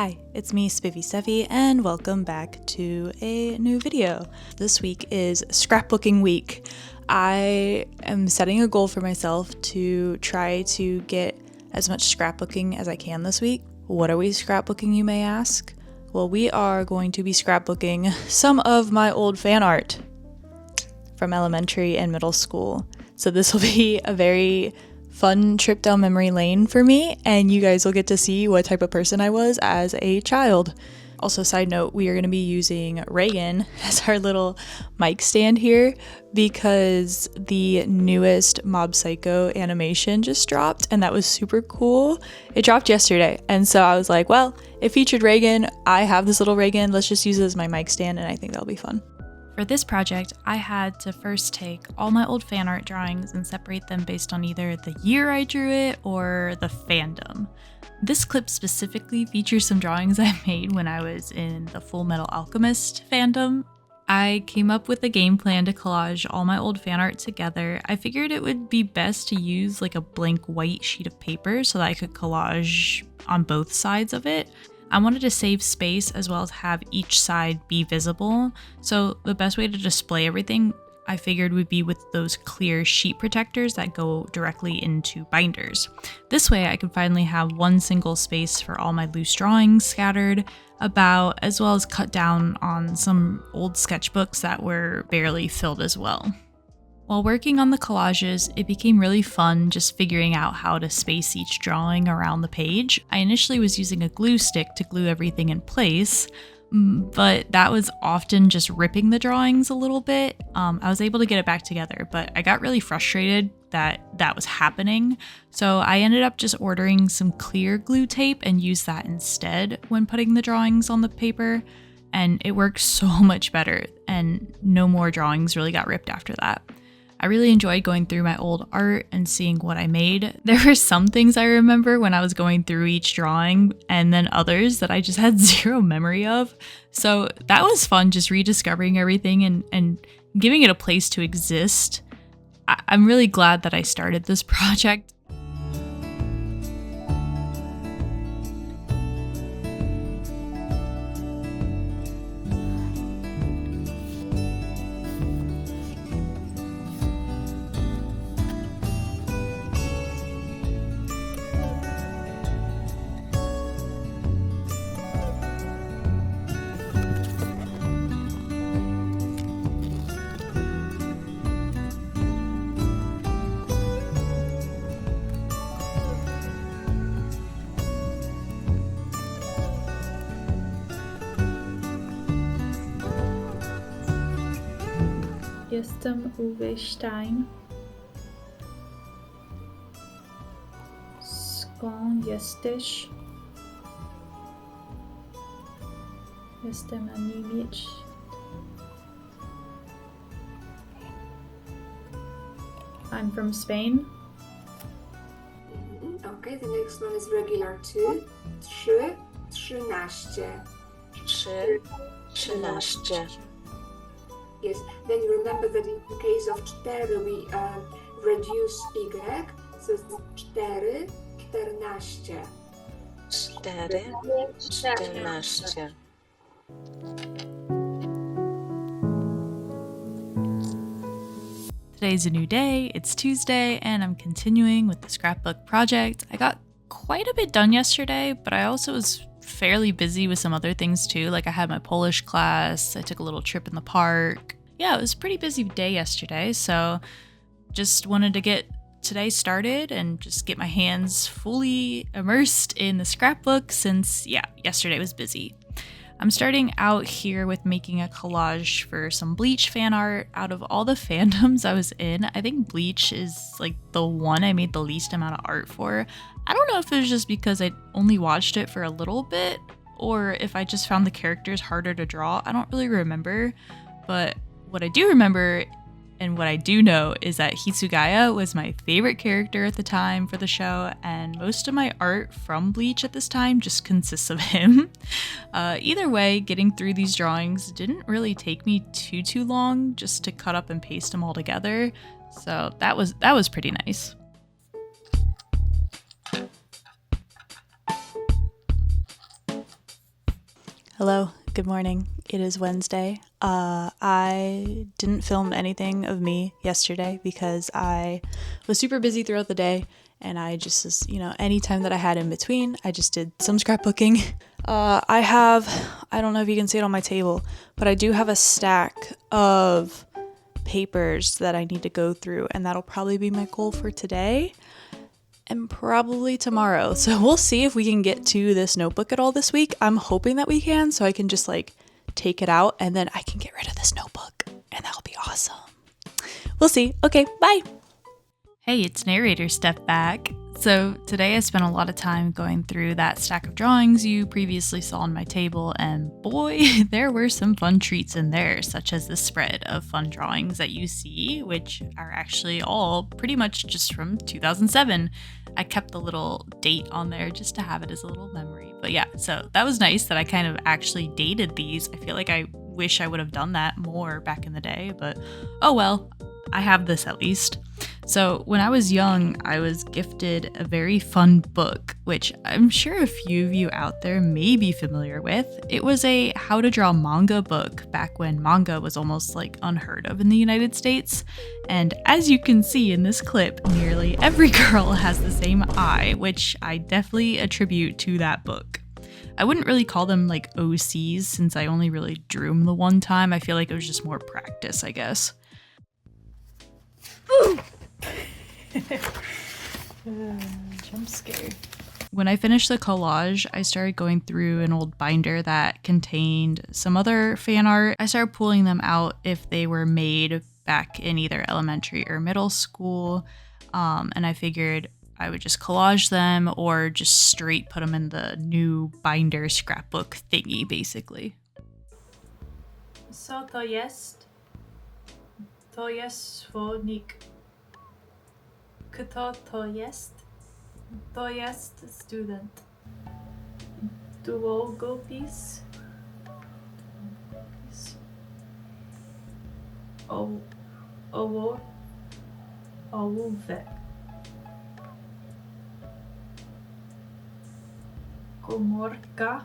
Hi, it's me, Spiffy Steffi, and welcome back to a new video. This week is scrapbooking week. I am setting a goal for myself to try to get as much scrapbooking as I can this week. What are we scrapbooking, you may ask? Well, we are going to be scrapbooking some of my old fan art from elementary and middle school. So this will be a very fun trip down memory lane for me, and you guys will get to see what type of person I was as a child. Also, side note, we are going to be using Reagan as our little mic stand here because the newest Mob Psycho animation just dropped, and that was super cool. It dropped yesterday, and so I was like, well, it featured Reagan. I have this little Reagan. Let's just use it as my mic stand, and I think that'll be fun. For this project, I had to first take all my old fan art drawings and separate them based on either the year I drew it or the fandom. This clip specifically features some drawings I made when I was in the Full Metal Alchemist fandom. I came up with a game plan to collage all my old fan art together. I figured it would be best to use like a blank white sheet of paper so that I could collage on both sides of it. I wanted to save space as well as have each side be visible, so the best way to display everything I figured would be with those clear sheet protectors that go directly into binders. This way I could finally have one single space for all my loose drawings scattered about, as well as cut down on some old sketchbooks that were barely filled as well. While working on the collages, it became really fun just figuring out how to space each drawing around the page. I initially was using a glue stick to glue everything in place, but that was often just ripping the drawings a little bit. I was able to get it back together, but I got really frustrated that that was happening. So I ended up just ordering some clear glue tape and used that instead when putting the drawings on the paper. And it worked so much better, and no more drawings really got ripped after that. I really enjoyed going through my old art and seeing what I made. There were some things I remember when I was going through each drawing, and then others that I just had zero memory of. So that was fun, just rediscovering everything and giving it a place to exist. I'm really glad that I started this project. Jestem Uwe Stein. Skąd jesteś? Jestem a Niemiec. I'm from Spain. Okay, the next one is regular 2. 3, 13. 3, 13. Yes, then you remember that in case of 4 we reduce y, so it's 4, 14. 4, 14. Today's a new day, it's Tuesday, and I'm continuing with the scrapbook project. I got quite a bit done yesterday, but I also was fairly busy with some other things too. Like I had my Polish class, I took a little trip in the park. Yeah, it was a pretty busy day yesterday, so just wanted to get today started and just get my hands fully immersed in the scrapbook since, yeah, yesterday was busy. I'm starting out here with making a collage for some Bleach fan art. Out of all the fandoms I was in, I think Bleach is like the one I made the least amount of art for. I don't know if it was just because I only watched it for a little bit or if I just found the characters harder to draw. I don't really remember, but what I do remember and what I do know is that Hitsugaya was my favorite character at the time for the show, and most of my art from Bleach at this time just consists of him. Either way, getting through these drawings didn't really take me too long just to cut up and paste them all together, so that was pretty nice. Hello, good morning. It is Wednesday. I didn't film anything of me yesterday because I was super busy throughout the day, and I just, any time that I had in between, I just did some scrapbooking. I don't know if you can see it on my table, but I do have a stack of papers that I need to go through, and that'll probably be my goal for today and probably tomorrow. So we'll see if we can get to this notebook at all this week. I'm hoping that we can, so I can just take it out and then I can get rid of this notebook, and that'll be awesome. We'll see. Okay, bye. Hey, it's narrator Steph back. So today I spent a lot of time going through that stack of drawings you previously saw on my table, and boy, there were some fun treats in there, such as the spread of fun drawings that you see, which are actually all pretty much just from 2007. I kept the little date on there just to have it as a little memory. But yeah, so that was nice that I kind of actually dated these. I feel like I wish I would have done that more back in the day, but oh well, I have this at least. So when I was young, I was gifted a very fun book, which I'm sure a few of you out there may be familiar with. It was a how to draw manga book back when manga was almost unheard of in the United States. And as you can see in this clip, nearly every girl has the same eye, which I definitely attribute to that book. I wouldn't really call them OCs since I only really drew them the one time. I feel like it was just more practice, I guess. Jump scare. When I finished the collage, I started going through an old binder that contained some other fan art. I started pulling them out if they were made back in either elementary or middle school, and I figured I would just collage them or just straight put them in the new binder scrapbook thingy, basically. Co to jest? To jest słownik. Kto to jest? To jest student. Długopis. Ołówek. Komórka.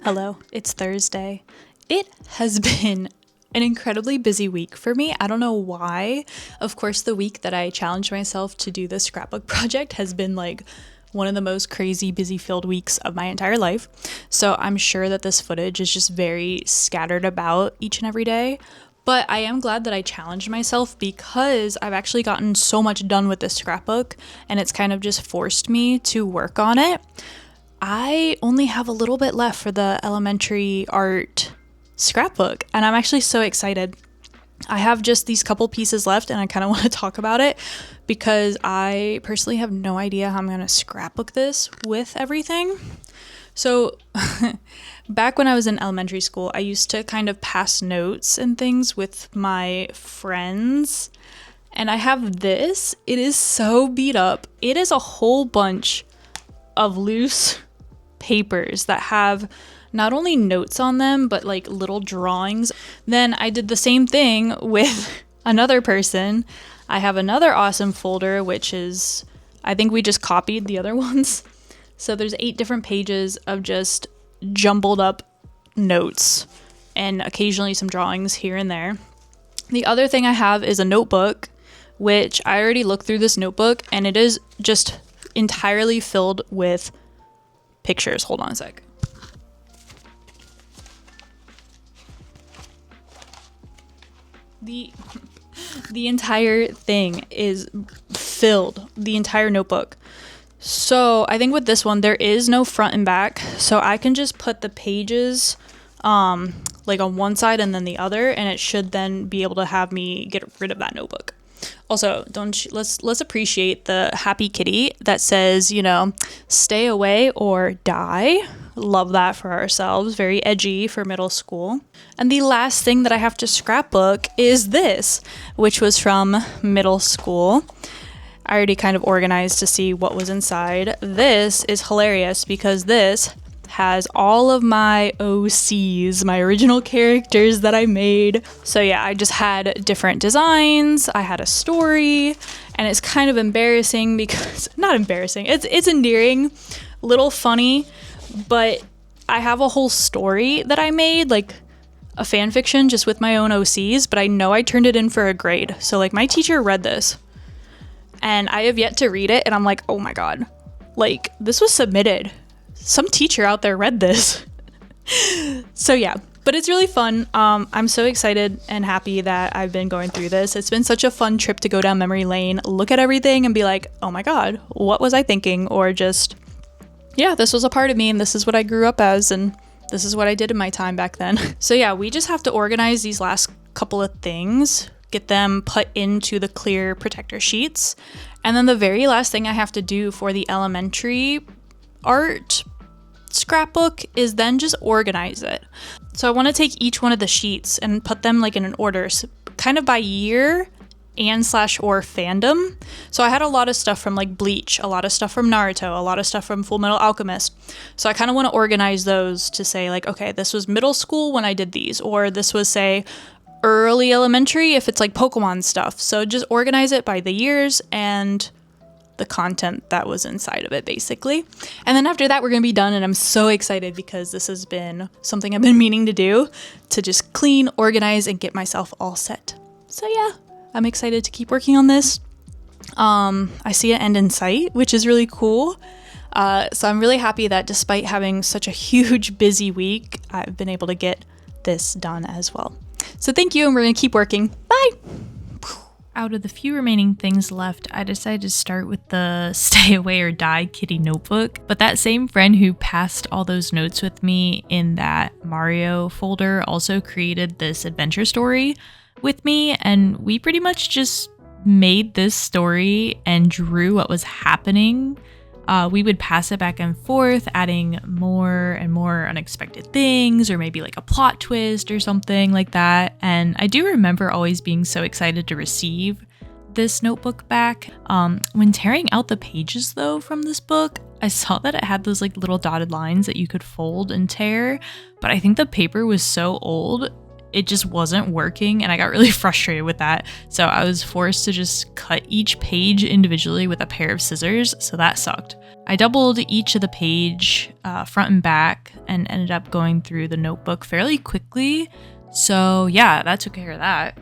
Hello, it's Thursday. It has been an incredibly busy week for me. I don't know why. Of course, the week that I challenged myself to do the scrapbook project has been one of the most crazy busy filled weeks of my entire life. So I'm sure that this footage is just very scattered about each and every day. But I am glad that I challenged myself because I've actually gotten so much done with this scrapbook, and it's kind of just forced me to work on it. I only have a little bit left for the elementary art scrapbook, and I'm actually so excited. I have just these couple pieces left, and I kind of want to talk about it because I personally have no idea how I'm going to scrapbook this with everything. So back when I was in elementary school, I used to kind of pass notes and things with my friends, and I have this. It is so beat up. It is a whole bunch of loose papers that have not only notes on them, but little drawings. Then I did the same thing with another person. I have another awesome folder, which is, I think we just copied the other ones. So there's 8 different pages of just jumbled up notes and occasionally some drawings here and there. The other thing I have is a notebook, which I already looked through this notebook, and it is just entirely filled with pictures. Hold on a sec. The entire thing is filled, the entire notebook. So I think with this one, there is no front and back. So I can just put the pages on one side and then the other, and it should then be able to have me get rid of that notebook. Also, let's appreciate the happy kitty that says, you know, stay away or die. Love that for ourselves. Very edgy for middle school. And the last thing that I have to scrapbook is this, which was from middle school. I already kind of organized to see what was inside. This is hilarious because this has all of my OCs, my original characters that I made. So yeah, I just had different designs, I had a story, and it's kind of embarrassing because, not embarrassing, it's endearing, little funny, but I have a whole story that I made, like a fan fiction just with my own OCs, but I know I turned it in for a grade. So like my teacher read this and I have yet to read it, and I'm like, oh my God, like this was submitted. Some teacher out there read this. So yeah, but it's really fun. I'm so excited and happy that I've been going through this. It's been such a fun trip to go down memory lane, look at everything and be like, oh my God, what was I thinking? Or just, yeah, this was a part of me and this is what I grew up as and this is what I did in my time back then. So yeah, we just have to organize these last couple of things, get them put into the clear protector sheets. And then the very last thing I have to do for the elementary art scrapbook is then just organize it. So I want to take each one of the sheets and put them like in an order, so kind of by year and / or fandom. So I had a lot of stuff from like Bleach, a lot of stuff from Naruto, a lot of stuff from Full Metal Alchemist. So I kind of want to organize those to say like, okay, this was middle school when I did these, or this was say early elementary if it's like Pokemon stuff. So just organize it by the years and the content that was inside of it, basically. And then after that, we're gonna be done, and I'm so excited because this has been something I've been meaning to do, to just clean, organize, and get myself all set. So yeah, I'm excited to keep working on this. I see an end in sight, which is really cool. So I'm really happy that despite having such a huge, busy week, I've been able to get this done as well. So thank you, and we're gonna keep working. Bye! Out of the few remaining things left, I decided to start with the Stay Away or Die kitty notebook. But that same friend who passed all those notes with me in that Mario folder also created this adventure story with me, and we pretty much just made this story and drew what was happening. We would pass it back and forth, adding more and more unexpected things, or maybe like a plot twist or something like that. And I do remember always being so excited to receive this notebook back. When tearing out the pages though from this book, I saw that it had those like little dotted lines that you could fold and tear, but I think the paper was so old, it just wasn't working, and I got really frustrated with that. So I was forced to just cut each page individually with a pair of scissors, so that sucked. I doubled each of the page front and back and ended up going through the notebook fairly quickly. So yeah, that took care of that.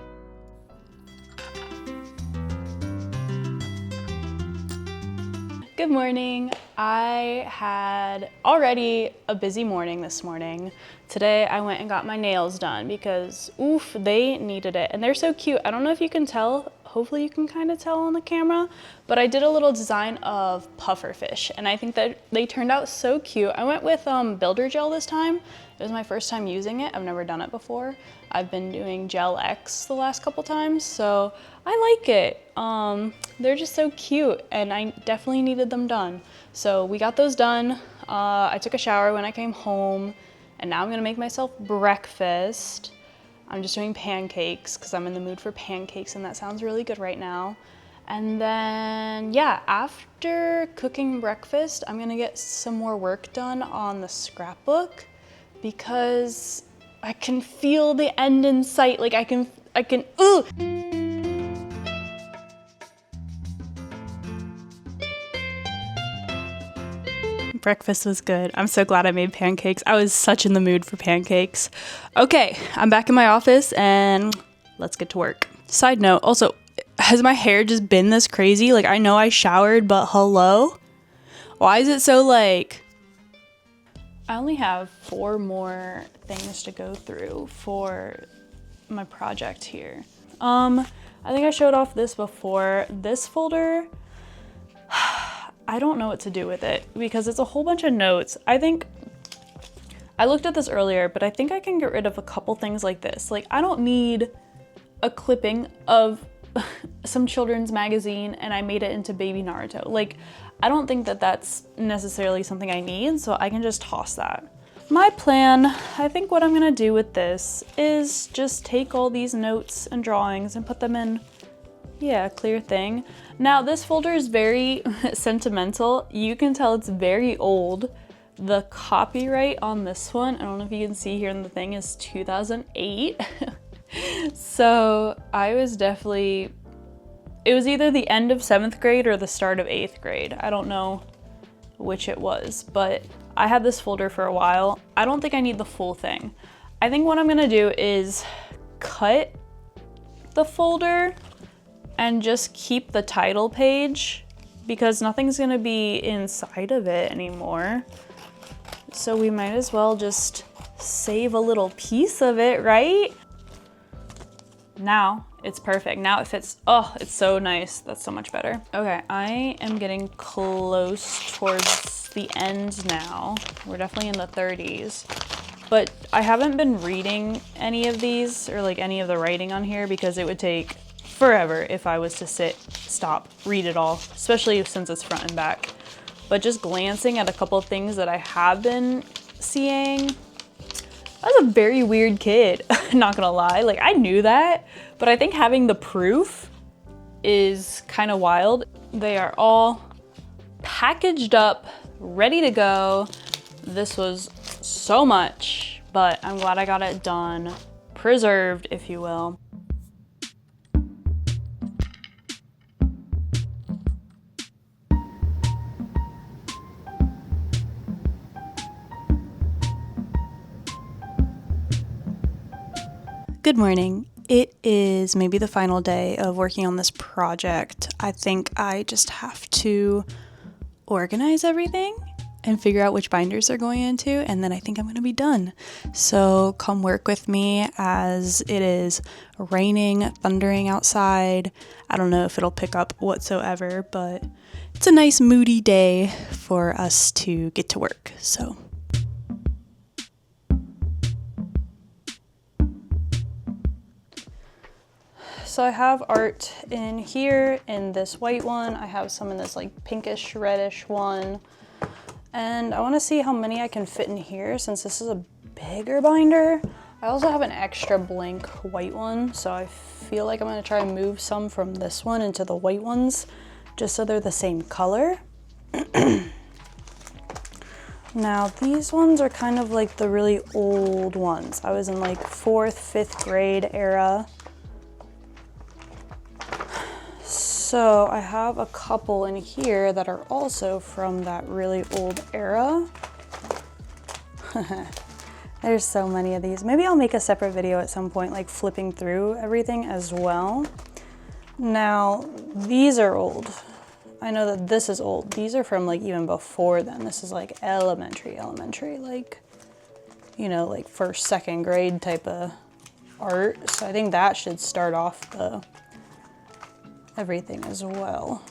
Good morning. I had already a busy morning this morning. Today I went and got my nails done because oof, they needed it, and they're so cute. I don't know if you can tell, hopefully you can kind of tell on the camera, but I did a little design of pufferfish and I think that they turned out so cute. I went with builder gel this time. It was my first time using it. I've never done it before. I've been doing Gel X the last couple times, so I like it. They're just so cute and I definitely needed them done. So we got those done. I took a shower when I came home, and now I'm gonna make myself breakfast. I'm just doing pancakes because I'm in the mood for pancakes and that sounds really good right now. And then, yeah, after cooking breakfast, I'm gonna get some more work done on the scrapbook because I can feel the end in sight. Like I can, ooh! Breakfast was good. I'm so glad I made pancakes. I was such in the mood for pancakes. Okay, I'm back in my office and let's get to work. Side note, also, has my hair just been this crazy? Like, I know I showered, but hello? Why is it so like... I only have 4 more things to go through for my project here. I think I showed off this before. This folder... I don't know what to do with it because it's a whole bunch of notes. I think I looked at this earlier, but I think I can get rid of a couple things like this. Like I don't need a clipping of some children's magazine and I made it into baby Naruto. Like, I don't think that that's necessarily something I need, so I can just toss that. My plan, I think what I'm gonna do with this is just take all these notes and drawings and put them in, yeah, a clear thing. Now this folder is very sentimental. You can tell it's very old. The copyright on this one, I don't know if you can see here in the thing, is 2008. So I was definitely, it was either the end of 7th grade or the start of 8th grade. I don't know which it was, but I had this folder for a while. I don't think I need the full thing. I think what I'm gonna do is cut the folder and just keep the title page because nothing's gonna be inside of it anymore. So we might as well just save a little piece of it, right? Now it's perfect. Now it fits. Oh, it's so nice. That's so much better. Okay, I am getting close towards the end now. We're definitely in the 30s. But I haven't been reading any of these or like any of the writing on here because it would take forever if I was to sit, stop, read it all, especially since it's front and back. But just glancing at a couple of things that I have been seeing, I was a very weird kid, not gonna lie. Like, I knew that, but I think having the proof is kind of wild. They are all packaged up, ready to go. This was so much, but I'm glad I got it done, preserved, if you will. Good morning. It is maybe the final day of working on this project. I think I just have to organize everything and figure out which binders they're going into, and then I think I'm gonna be done. So come work with me as it is raining, thundering outside. I don't know if it'll pick up whatsoever, but it's a nice moody day for us to get to work, so. So I have art in here, in this white one. I have some in this like pinkish reddish one. And I wanna see how many I can fit in here since this is a bigger binder. I also have an extra blank white one, so I feel like I'm gonna try and move some from this one into the white ones, just so they're the same color. Now these ones are kind of like the really old ones. I was in like 4th, 5th grade era. So I have a couple in here that are also from that really old era. There's so many of these. Maybe I'll make a separate video at some point, like flipping through everything as well. Now, these are old. I know that this is old. These are from like even before then. This is like elementary, like, you know, like 1st, 2nd grade type of art. So I think that should start off the everything as well.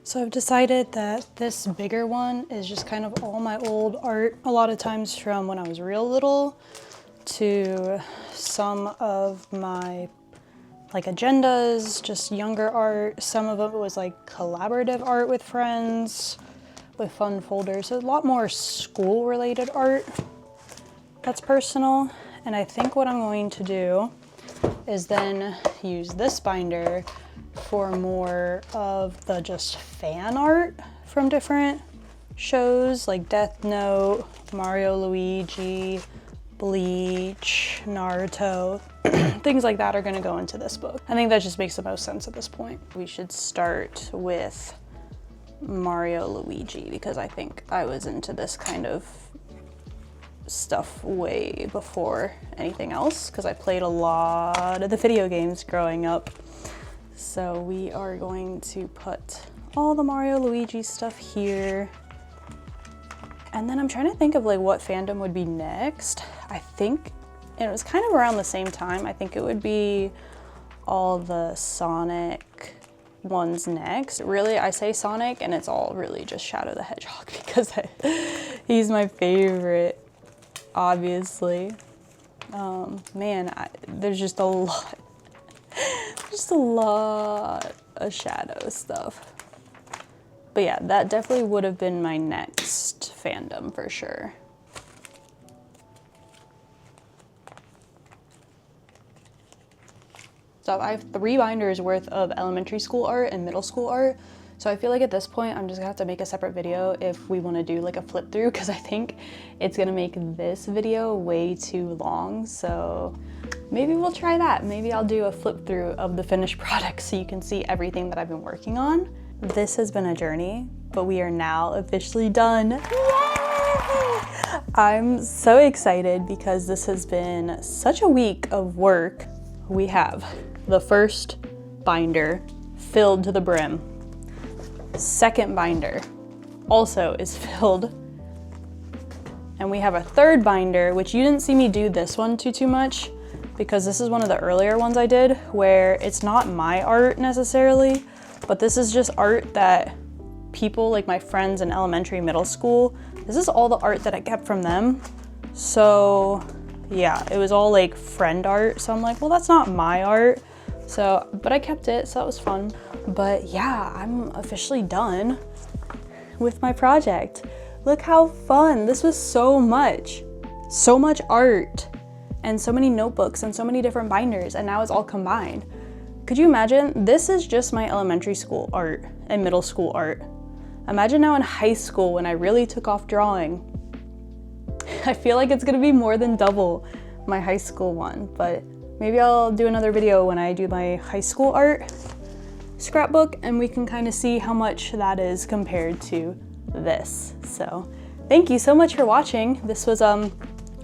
So I've decided that this bigger one is just kind of all my old art, a lot of times from when I was real little to some of my like agendas, just younger art. Some of it was like collaborative art with friends, with fun folders. So a lot more school related art that's personal. And I think what I'm going to do is then use this binder for more of the just fan art from different shows like Death Note, Mario, Luigi, Bleach, Naruto. Things like that are gonna go into this book. I think that just makes the most sense at this point. We should start with Mario, Luigi, because I think I was into this kind of stuff way before anything else because I played a lot of the video games growing up. So we are going to put all the Mario Luigi stuff here. And then I'm trying to think of like what fandom would be next. I think it was kind of around the same time. I think it would be all the Sonic ones next. Really, I say Sonic and it's all really just Shadow the Hedgehog because he's my favorite. Obviously. Man, there's just a lot of shadow stuff. But yeah, that definitely would have been my next fandom for sure. So I have 3 binders worth of elementary school art and middle school art. So I feel like at this point, I'm just gonna have to make a separate video if we wanna do like a flip through, because I think it's gonna make this video way too long. So maybe we'll try that. Maybe I'll do a flip through of the finished product so you can see everything that I've been working on. This has been a journey, but we are now officially done. Yay! I'm so excited because this has been such a week of work. We have the first binder filled to the brim. Second binder also is filled. And we have a third binder, which you didn't see me do this one too much, because this is one of the earlier ones I did where it's not my art necessarily, but this is just art that people, like my friends in elementary, middle school, this is all the art that I kept from them. So yeah, it was all like friend art. So I'm like, well, that's not my art. So, but I kept it, so that was fun. But yeah, I'm officially done with my project. Look how fun. This was so much art and so many notebooks and so many different binders, and now it's all combined. Could you imagine? This is just my elementary school art and middle school art. Imagine now in high school when I really took off drawing. I feel like it's gonna be more than double my high school one, but maybe I'll do another video when I do my high school art scrapbook and we can kind of see how much that is compared to this. So thank you so much for watching. This was a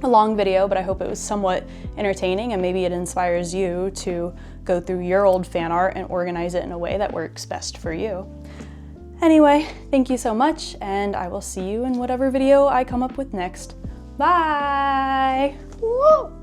long video, but I hope it was somewhat entertaining and maybe it inspires you to go through your old fan art and organize it in a way that works best for you. Anyway, thank you so much, and I will see you in whatever video I come up with next. Bye! Woo!